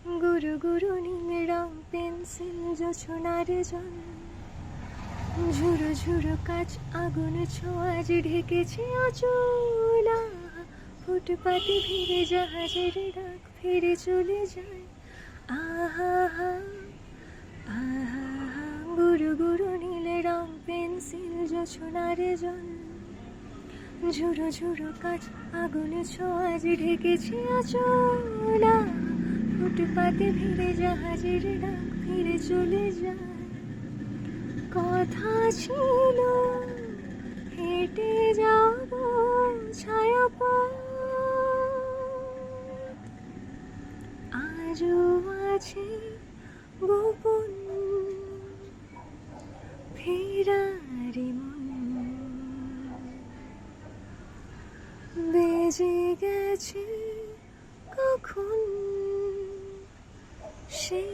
গুরু গুরু নীল রং pencil জোছনার জল, ঝুরো ঝুরো কাচ আগুন ছোঁয়াজ ঢেকেছে অচলা। ফুটপাতে ভিড়ে জাহাজের ডাক ফিরে চলে যায়। আহা হা আহা হা, গুরু গুরু নীল রং পেন্সিল জোছনার জল, ঝুরো ঝুরো কাচ আগুন ছোঁয়াজ ঢেকেছে অচলা। ফুটপাতে ভিড়ে জাহাজের ডাক ফিরে চলে যায়। কথা ছিল হেঁটে যাব ছায়াপথ, আজও আছে গোপন ফেরারি মন। বেজে গেছে কখন সেই